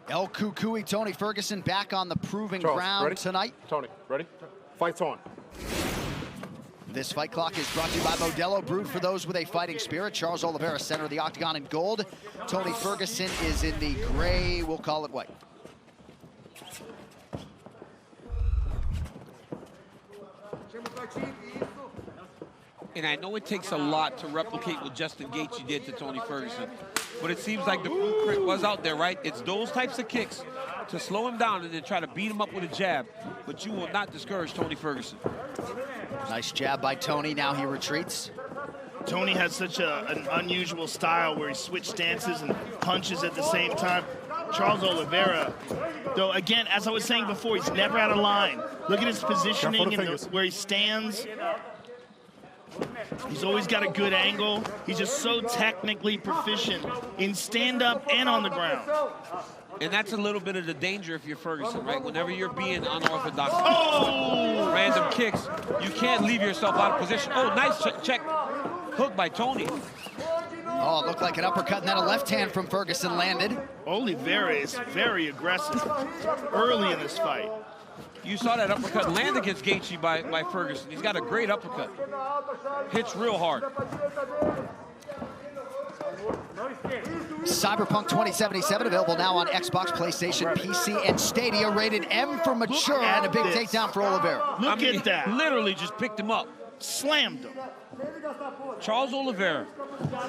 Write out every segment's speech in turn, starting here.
El Cucuy, Tony Ferguson, back on the proving ground tonight. Tony, ready? Fight's on. This fight clock is brought to you by Modelo, brewed for those with a fighting spirit. Charles Oliveira, center of the octagon in gold. Tony Ferguson is in the gray, we'll call it white. And I know it takes a lot to replicate what Justin Gaethje did to Tony Ferguson, but it seems like the blueprint was out there, right? It's those types of kicks to slow him down and then try to beat him up with a jab, but you will not discourage Tony Ferguson. Nice jab by Tony, now he retreats. Tony has such an unusual style where he switches stances and punches at the same time. Charles Oliveira, though, again, as I was saying before, he's never out of line. Look at his positioning and where he stands. He's always got a good angle. He's just so technically proficient in stand-up and on the ground. And that's a little bit of the danger if you're Ferguson, right? Whenever you're being unorthodox, random kicks, you can't leave yourself out of position. Oh, nice check hook by Tony. Oh, it looked like an uppercut, and then a left hand from Ferguson landed. Oliveira is very aggressive early in this fight. You saw that uppercut land against Gaethje by Ferguson. He's got a great uppercut. Hits real hard. Cyberpunk 2077 available now on Xbox, PlayStation, PC, and Stadia. Rated M for mature, and a big takedown for Oliveira. Look at that. Literally just picked him up. Slammed him. Charles Oliveira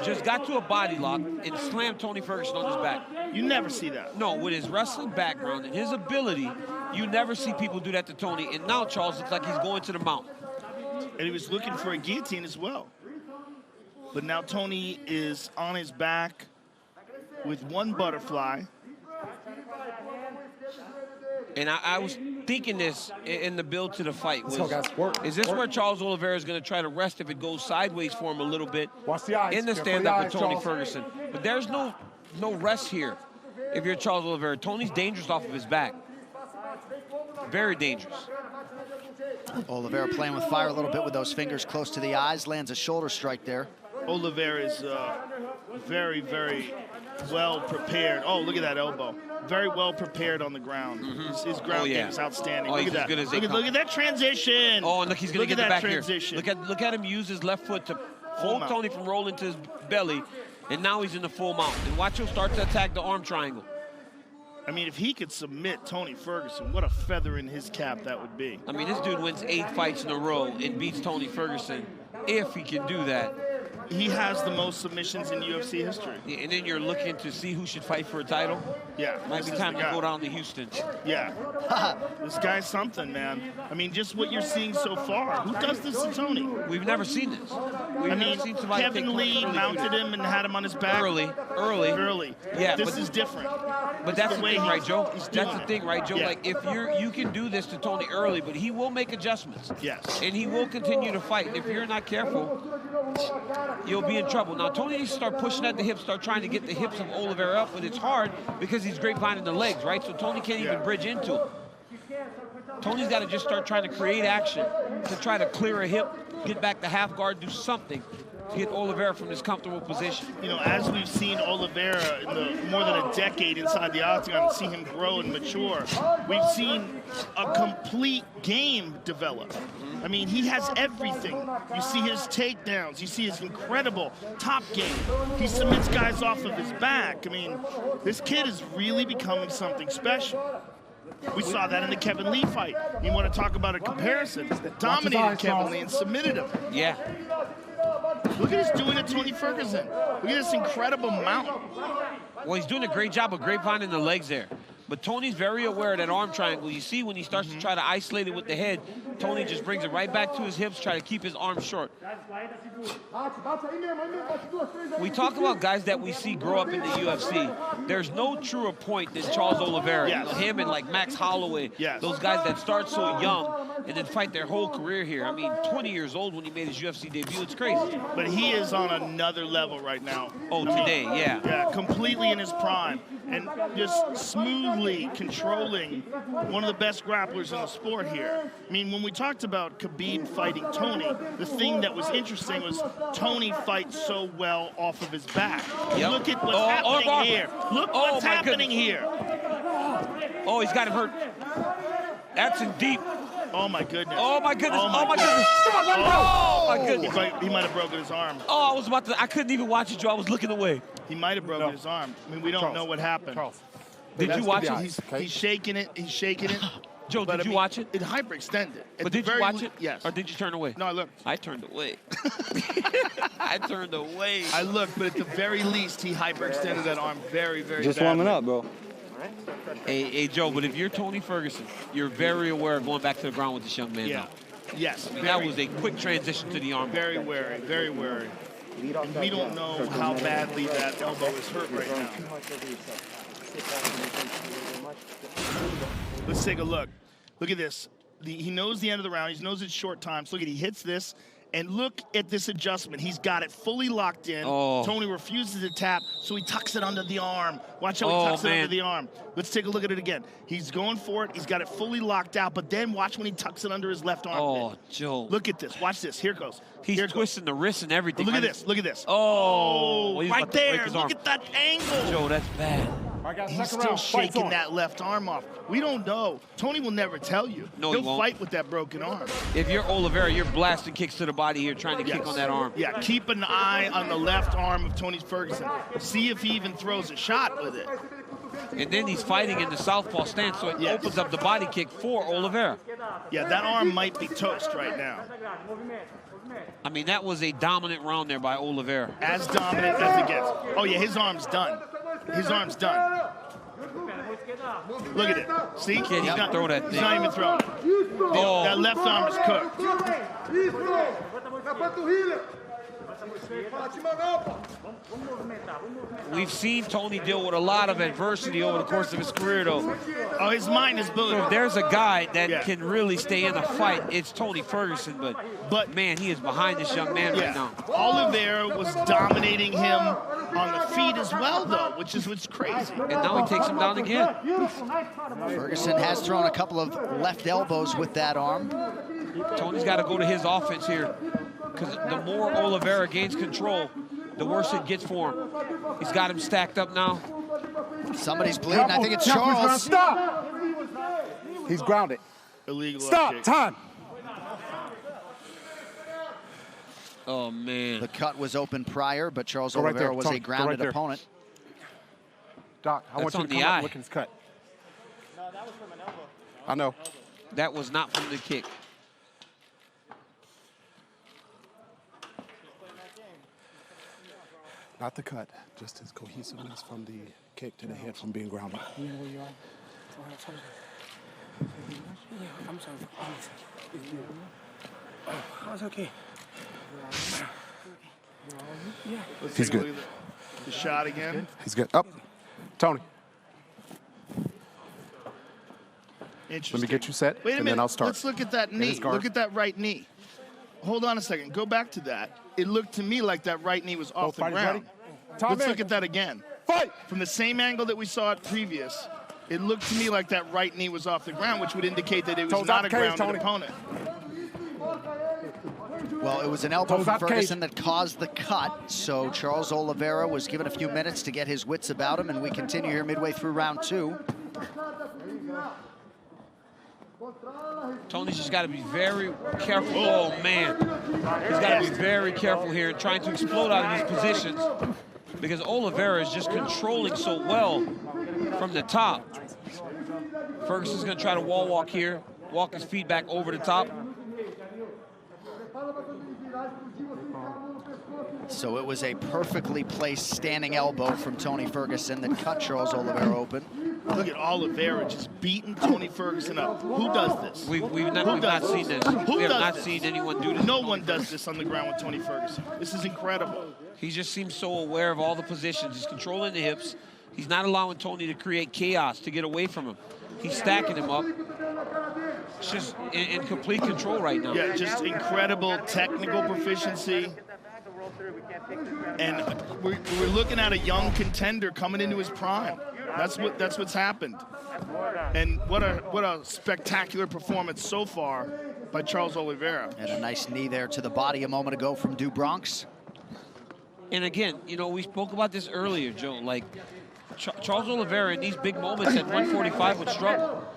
just got to a body lock and slammed Tony Ferguson on his back. You never see that. No, with his wrestling background and his ability, you never see people do that to Tony. And now Charles looks like he's going to the mount. And he was looking for a guillotine as well. But now Tony is on his back with one butterfly. And I was thinking this in the build to the fight. Is this where Charles Oliveira is going to try to rest if it goes sideways for him a little bit in the stand-up with Tony Ferguson? But there's no rest here if you're Charles Oliveira. Tony's dangerous off of his back. Very dangerous. Oliveira playing with fire a little bit with those fingers close to the eyes. Lands a shoulder strike there. Oliveira is very, very well prepared. Oh, look at that elbow. Very well prepared on the ground. His ground game is outstanding. Look at that. Look at that transition. Oh, and look, he's going to get the back transition. Here. Look at him use his left foot to hold Tony from rolling to his belly, and now he's in the full mount. And watch him start to attack the arm triangle. I mean, if he could submit Tony Ferguson, what a feather in his cap that would be. I mean, this dude wins 8 fights in a row and beats Tony Ferguson. If he can do that. He has the most submissions in UFC history. Yeah, and then you're looking to see who should fight for a title. Yeah. Might be time to go down to Houston. Yeah. This guy's something, man. I mean, just what you're seeing so far. Who does this to Tony? We've never seen this. I mean, Kevin Lee mounted him and had him on his back. Early. Yeah, this is different. But that's the thing, right, Joe? That's the thing, right, Joe? Yeah. Like, if you can do this to Tony early, but he will make adjustments. Yes. And he will continue to fight. And if you're not careful, you'll be in trouble. Now, Tony needs to start pushing at the hips, start trying to get the hips of Oliveira up, but it's hard because he's grapevine the legs, right? So Tony can't even bridge into it. Tony's got to just start trying to create action to try to clear a hip, get back to half guard, do something to get Oliveira from this comfortable position. You know, as we've seen Oliveira in the more than a decade inside the octagon and see him grow and mature, we've seen a complete game develop. I mean, he has everything. You see his takedowns. You see his incredible top game. He submits guys off of his back. I mean, this kid is really becoming something special. We saw that in the Kevin Lee fight. You want to talk about a comparison? Dominated Kevin Lee and submitted him. Yeah. Look at this doing to Tony Ferguson. Look at this incredible mount. Well, he's doing a great job of grapevining the legs there. But Tony's very aware of that arm triangle. You see when he starts to try to isolate it with the head, Tony just brings it right back to his hips, try to keep his arms short. We talk about guys that we see grow up in the UFC. There's no truer point than Charles Oliveira. Yes. You know, him and like Max Holloway, those guys that start so young and then fight their whole career here. I mean, 20 years old when he made his UFC debut. It's crazy. But he is on another level right now. Oh, today, yeah. Yeah, completely in his prime. And just smoothly really controlling one of the best grapplers in the sport here. I mean, when we talked about Khabib fighting Tony, the thing that was interesting was Tony fights so well off of his back. Yep. Look at what's happening here. Look what's happening here. Oh, he's got him hurt. That's in deep. Oh, my goodness. Oh, my goodness. Oh, my goodness. Oh, my goodness. He might have broken his arm. Oh, I couldn't even watch it, Joe. I was looking away. He might have broken his arm. I mean, we don't know what happened. Did you watch it? He's shaking it. He's shaking it. Joe, did you watch it? It hyperextended. But did you watch it? Yes. Or did you turn away? No, I looked. I turned away. I turned away. I looked, but at the very least, he hyperextended that arm very, very Just badly. warming up, bro. Hey, Joe, but if you're Tony Ferguson, you're very aware of going back to the ground with this young man. Yeah. Now. Yes. I mean, that was a quick transition to the arm. Very wary, very wary. And we don't know how badly that elbow is hurt right now. Let's take a look. Look at this. He knows the end of the round. He knows it's short time. So look at, he hits this. And look at this adjustment. He's got it fully locked in. Oh. Tony refuses to tap, so he tucks it under the arm. Watch how he tucks it under the arm. Let's take a look at it again. He's going for it. He's got it fully locked out, but then watch when he tucks it under his left arm. Oh, Joe. Look at this. Watch this. Here it goes. He's twisting the wrist and everything. Look at this. Look at this. Oh, right there. Look at that angle. Joe, that's bad. He's still shaking that left arm off. We don't know. Tony will never tell you. No, He'll he won't. fight with that broken arm. If you're Oliveira, you're blasting kicks to the body here, trying to kick on that arm. Yeah, keep an eye on the left arm of Tony Ferguson. See if he even throws a shot with it. And then he's fighting in the southpaw stance, so it opens up the body kick for Oliveira. Yeah, that arm might be toast right now. I mean, that was a dominant round there by Oliveira. As dominant as it gets. Oh, yeah, his arm's done. His arm's done. Look at it. See? He can't even throw that thing. He's not even throwing it. Oh. That left arm is cooked. We've seen Tony deal with a lot of adversity over the course of his career, though. Oh, his mind is building. So if there's a guy that can really stay in a fight, it's Tony Ferguson. But man, he is behind this young man right now. Oliveira was dominating him on the feet as well, though, which is what's crazy. And now he takes him down again. Ferguson has thrown a couple of left elbows with that arm. Tony's got to go to his offense here, because the more Oliveira gains control, the worse it gets for him. He's got him stacked up now. Somebody's bleeding. I think it's Charles. Stop! He's grounded. Illegal. Stop! Time! Oh, man. The cut was open prior, but Charles Go right Oliveira there, was Tony. a Go grounded right there. opponent. Doc, I want you on to the come up eye. and look at his cut. I know. That was not from the kick. Not the cut, just his cohesiveness from the kick to the head from being grounded. You know where you are? I'm sorry. Oh, it's okay. Let's He's take a good. look at the shot again. He's good. Up. Tony, Interesting. let me get you set, Wait a and minute. then I'll start. Let's look at that knee. his guard. Look at that right knee. Hold on a second. Go back to that. It looked to me like that right knee was off the fighters ground. ready? Time Let's in. look at that again. Fight! From the same angle that we saw it previous, it looked to me like that right knee was off the ground, which would indicate that it was Toes not out a the cage, grounded Tony. opponent. Well, it was an elbow Toes from out Ferguson cage. that caused the cut, so Charles Oliveira was given a few minutes to get his wits about him, and we continue here midway through round two. Tony's just got to be very careful. Oh, man. He's got to be very careful here, trying to explode out of these positions, because Oliveira is just controlling so well from the top. Ferguson's going to try to wall walk here, walk his feet back over the top. So it was a perfectly placed standing elbow from Tony Ferguson that cut Charles Oliveira open. Look at Oliveira just beating Tony Ferguson up. Who does this? We've not seen this. Who We have does not this? seen anyone do this. No one does this on the ground with Tony Ferguson. This is incredible. He just seems so aware of all the positions. He's controlling the hips. He's not allowing Tony to create chaos to get away from him. He's stacking him up. It's just in complete control right now. Yeah, just incredible technical proficiency. And we're looking at a young contender coming into his prime. That's what's happened. And what a spectacular performance so far by Charles Oliveira. And a nice knee there to the body a moment ago from Du Bronx. And again, you know, we spoke about this earlier, Joe. Like, Charles Oliveira in these big moments at 145 would struggle.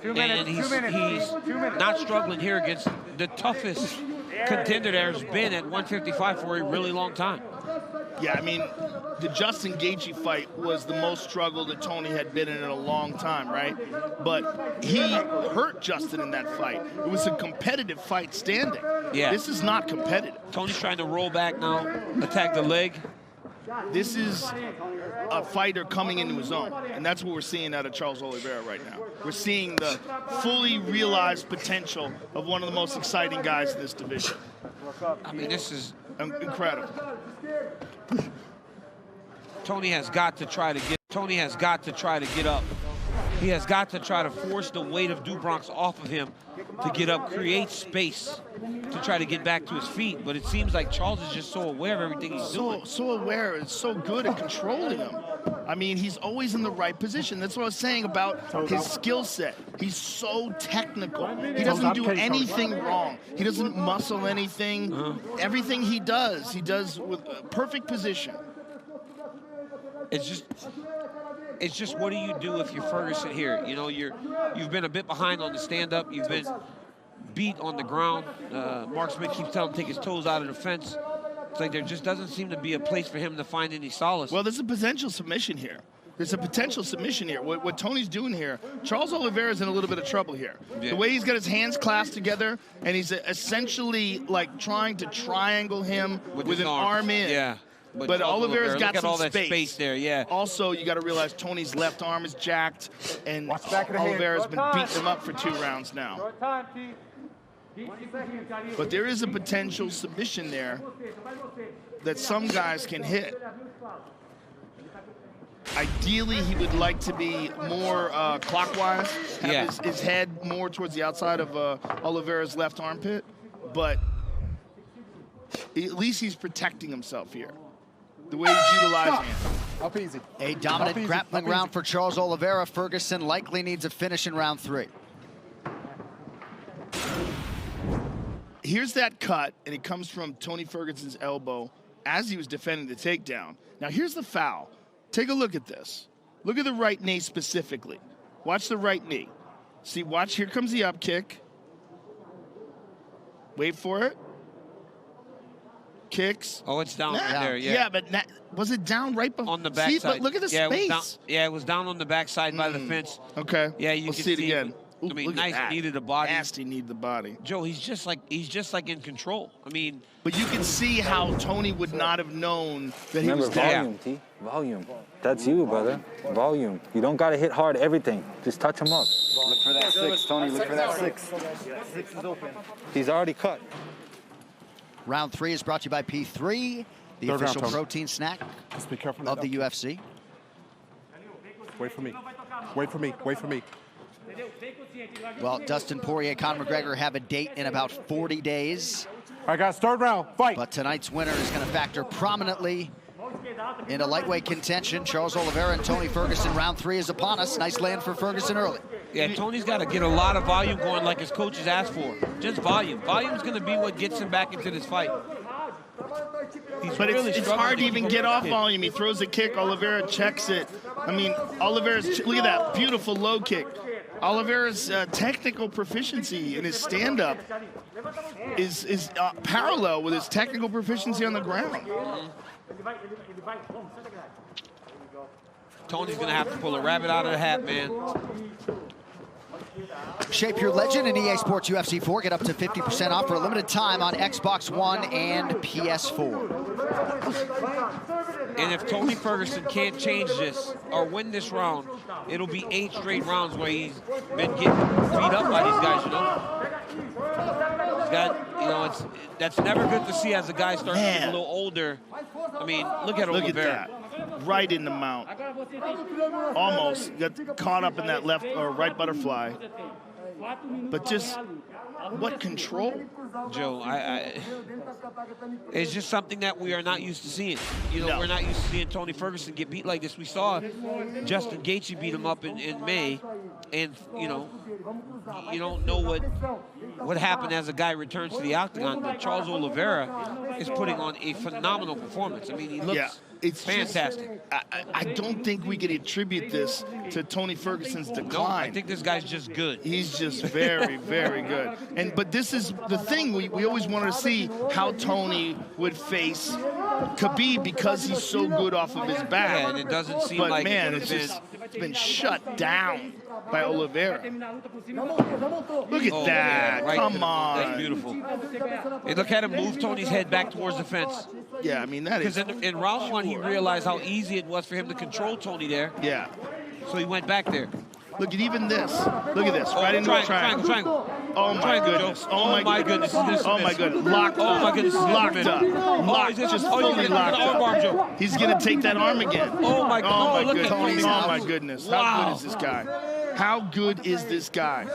And he's not struggling here against the toughest contender there's been at 155 for a really long time. Yeah, I mean, the Justin Gaethje fight was the most struggle that Tony had been in a long time, right? But he hurt Justin in that fight. It was a competitive fight standing. Yeah. This is not competitive. Tony's trying to roll back now, attack the leg. This is a fighter coming into his own, and that's what we're seeing out of Charles Oliveira right now. We're seeing the fully realized potential of one of the most exciting guys in this division. I mean, this is incredible. Tony has got to try to get up. He has got to try to force the weight of Du Bronx off of him to get up, create space to try to get back to his feet. But it seems like Charles is just so aware of everything he's doing. So aware and so good at controlling him. I mean, he's always in the right position. That's what I was saying about his skill set. He's so technical. He doesn't do anything wrong. He doesn't muscle anything. Everything he does with perfect position. It's just what do you do if you're Ferguson here? You know, you've been a bit behind on the stand-up. You've been beat on the ground. Mark Smith keeps telling him to take his toes out of the fence. It's like there just doesn't seem to be a place for him to find any solace. Well, there's a potential submission here. What Tony's doing here, Charles Oliveira's in a little bit of trouble here. Yeah. The way he's got his hands clasped together, and he's essentially like trying to triangle him with an arm in. Yeah. But Oliveira's got some all that space there, yeah. Also, you got to realize Tony's left arm is jacked, and Oliveira's been beating him up for 2 rounds now. But there is a potential submission there that some guys can hit. Ideally, he would like to be more clockwise, have his head more towards the outside of Oliveira's left armpit, but at least he's protecting himself here. The way he's utilizing it. Up easy. A dominant grappling round for Charles Oliveira. Ferguson likely needs a finish in round 3. Here's that cut, and it comes from Tony Ferguson's elbow as he was defending the takedown. Now here's the foul. Take a look at this. Look at the right knee specifically. Watch the right knee. See, watch, here comes the up kick. Wait for it. Kicks. Oh, it's down right there, yeah. Yeah, but was it down right on the backside? See, but look at the space. It was down on the backside by the fence. Okay. Yeah, you can see it again. I mean, nice knee to the body. Nasty knee to the body. Joe, he's just like in control. I mean, but you can see how Tony would not have known that he was volume, T. Volume. That's you, brother. Volume. You don't got to hit hard everything. Just touch him up. Look for that 6, Tony. Look for that 6. 6 is open. He's already cut. Round 3 is brought to you by P3, the official protein snack of the UFC. Wait for me. Wait for me. Wait for me. Well, Dustin Poirier, Conor McGregor have a date in about 40 days. All right, guys, 3rd round. Fight. But tonight's winner is going to factor prominently into lightweight contention. Charles Oliveira and Tony Ferguson. Round 3 is upon us. Nice land for Ferguson early. Yeah, Tony's got to get a lot of volume going like his coaches asked for. Just volume. Volume's going to be what gets him back into this fight. But it's hard to even get off volume. He throws a kick. Oliveira checks it. I mean, Oliveira's, look at that beautiful low kick. Oliveira's technical proficiency in his stand-up is parallel with his technical proficiency on the ground. Tony's going to have to pull a rabbit out of the hat, man. Shape your legend in EA Sports UFC 4. Get up to 50% off for a limited time on Xbox One and PS4. And if Tony Ferguson can't change this or win this round, it'll be 8 straight rounds where he's been getting beat up by these guys, you know? He's got, you know, that's never good to see as a guy starts to get a little older. I mean, look at Oliveira. Look at that. Right in the mount. Almost got caught up in that left or right butterfly. but just what control. Joe, it's just something that we are not used to seeing. You know, No. we're not used to seeing Tony Ferguson get beat like this. We saw Justin Gaethje beat him up in May, and you know, you don't know what happened as a guy returns to the octagon. But Charles Oliveira is putting on a phenomenal performance. I mean, he looks it's fantastic. I don't think we could attribute this to Tony Ferguson's decline. No, I think this guy's just good. He's just very, very good. But this is the thing. We always wanted to see how Tony would face Khabib because he's so good off of his back. Yeah, and it doesn't seem but like man, it's it's been shut down by Oliveira. Look at that. Right, Come on. That's beautiful. Hey, look at him move Tony's head back towards the fence. Yeah, I mean, that is... Because in round one, he realized how easy it was for him to control Tony there. Yeah. So he went back there. Look at even this. Look at this. Right into the triangle. Oh, my goodness. Oh, my goodness. Oh, my goodness. Locked up. Oh, my goodness. Locked up. Locked. Just fully locked up. He's going to take that arm again. Oh, my goodness. Oh, my goodness. Tony's Oh, my goodness. How good is this guy? How good is this guy?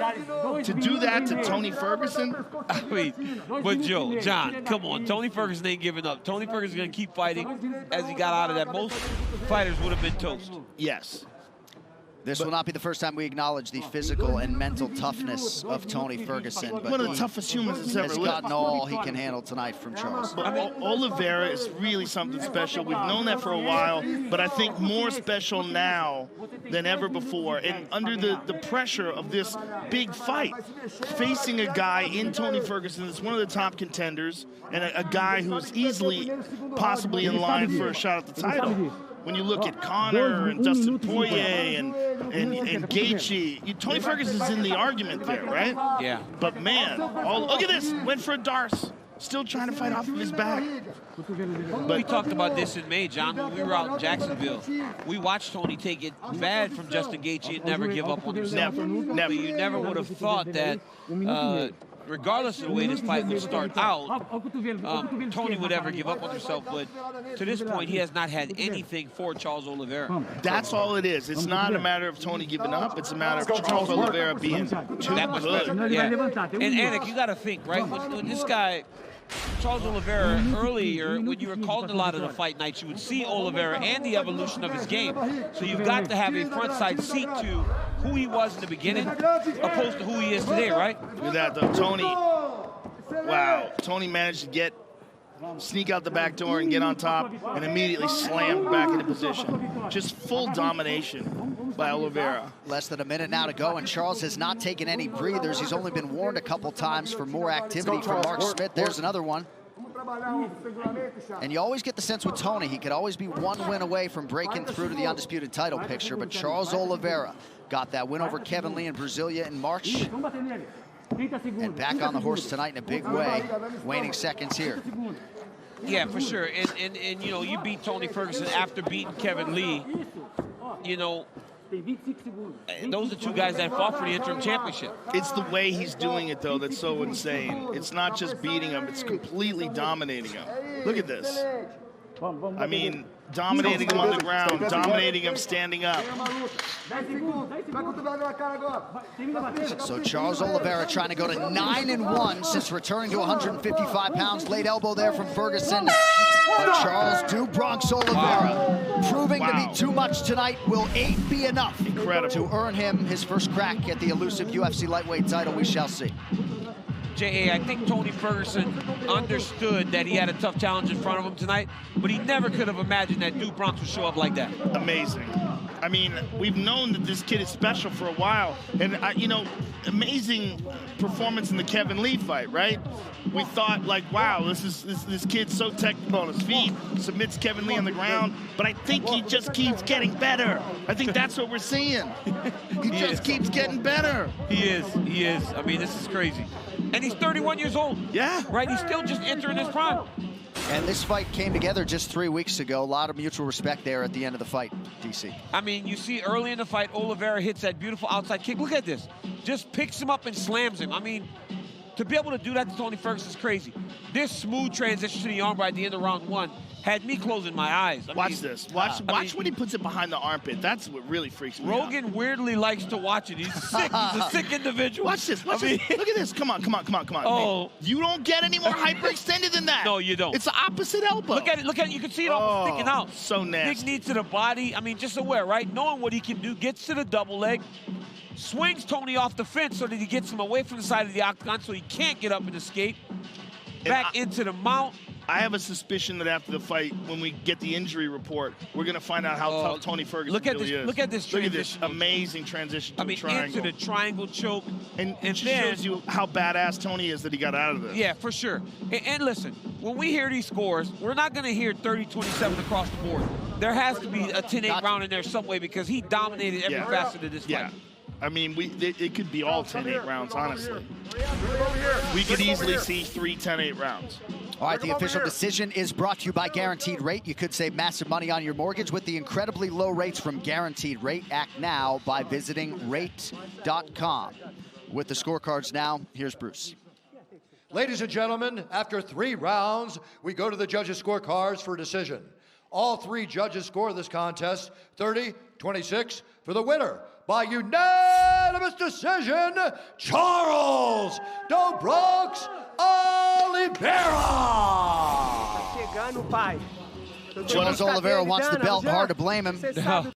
To do that to Tony Ferguson? I mean, but Joe, John, come on. Tony Ferguson ain't giving up. Tony Ferguson's going to keep fighting as he got out of that. Most fighters would have been toast. Yes. This will not be the first time we acknowledge the physical and mental toughness of Tony Ferguson. But one of the toughest humans that's ever has lived. gotten all he can handle tonight from Charles. But Oliveira is really something special. We've known that for a while, but I think more special now than ever before. And under the pressure of this big fight, facing a guy in Tony Ferguson that's one of the top contenders and a guy who's easily possibly in line for a shot at the title. When you look at Conor and Dustin Poirier and Gaethje, Tony Ferguson's in the argument there, right? Yeah. But man, look at this. Went for a Darce. Still trying to fight off of his back. But we talked about this in May, John, when we were out in Jacksonville. We watched Tony take it bad from Justin Gaethje and never give up on himself. Never. You never would have thought that, regardless of the way this fight would start out, Tony would ever give up on himself. But to this point, he has not had anything for Charles Oliveira. That's all it is. It's not a matter of Tony giving up. It's a matter of Charles Oliveira being too good. Yeah. And Anik, you got to think, right? When this guy, Charles Oliveira, earlier, when you were calling a lot of the fight nights, you would see Oliveira and the evolution of his game. So you've got to have a front side seat to who he was in the beginning opposed to who he is today, right? Look at that, though. Tony, wow. Tony managed to sneak out the back door and get on top and immediately slammed back into position. Just full domination by Oliveira. Less than a minute now to go, and Charles has not taken any breathers. He's only been warned a couple times for more activity from Mark Smith. There's another one. And you always get the sense with Tony, he could always be one win away from breaking through to the undisputed title picture, but Charles Oliveira got that win over Kevin Lee in Brasilia in March. And back on the horse tonight in a big way. Waning seconds here. Yeah, for sure. And you know, you beat Tony Ferguson after beating Kevin Lee. You know, those are two guys that fought for the interim championship. It's the way he's doing it, though, that's so insane. It's not just beating him, it's completely dominating him. Look at this. I mean, dominating him on the ground, dominating him standing up. So Charles Oliveira trying to go to 9-1 since returning to 155 pounds. Late elbow there from Ferguson. But Charles do Bronx Oliveira, proving to be too much tonight. Will 8 be enough to earn him his first crack at the elusive UFC lightweight title? We shall see. J.A., I think Tony Ferguson understood that he had a tough challenge in front of him tonight, but he never could have imagined that Duke Bronx would show up like that. Amazing. I mean, we've known that this kid is special for a while. And, you know, amazing performance in the Kevin Lee fight, right? We thought, like, wow, this kid's so technical on his feet, submits Kevin Lee on the ground. But I think he just keeps getting better. I think that's what we're seeing. He just keeps getting better. He is. I mean, this is crazy. And he's 31 years old. Yeah. Right? He's still just entering his prime. And this fight came together just 3 weeks ago. A lot of mutual respect there at the end of the fight, DC. I mean, you see early in the fight, Oliveira hits that beautiful outside kick. Look at this. Just picks him up and slams him. I mean, to be able to do that to Tony Ferguson is crazy. This smooth transition to the armbar at the end of round one had me closing my eyes. Watch this. Watch when he puts it behind the armpit. That's what really freaks me out. Rogan weirdly likes to watch it. He's sick. He's a sick individual. Watch this. Watch this. Look at this. Come on. Oh. Man, you don't get any more hyperextended than that. No, you don't. It's the opposite elbow. Look at it. Look at it. You can see it almost sticking out. So nasty. Big knee to the body. I mean, just aware, right? Knowing what he can do. Gets to the double leg. Swings Tony off the fence so that he gets him away from the side of the octagon so he can't get up and escape. Back into the mount. I have a suspicion that after the fight, when we get the injury report, we're going to find out how tough Tony Ferguson really is. Look at this transition. Look at this amazing transition to the triangle. Into the triangle choke. And it just shows you how badass Tony is that he got out of this. Yeah, for sure. And listen, when we hear these scores, we're not going to hear 30-27 across the board. There has to be a 10-8 round in there some way because he dominated every facet of this fight. Yeah. I mean, it could be all 10-8 rounds, honestly. We could easily see 3 10-8 rounds. All right, the official decision is brought to you by Guaranteed Rate. You could save massive money on your mortgage with the incredibly low rates from Guaranteed Rate. Act now by visiting rate.com. With the scorecards now, here's Bruce. Ladies and gentlemen, after 3 rounds, we go to the judges' scorecards for decision. All 3 judges score this contest 30-26 for the winner. By unanimous decision, Charles "Do Bronx" Oliveira. Charles Oliveira wants the belt. Hard to blame him.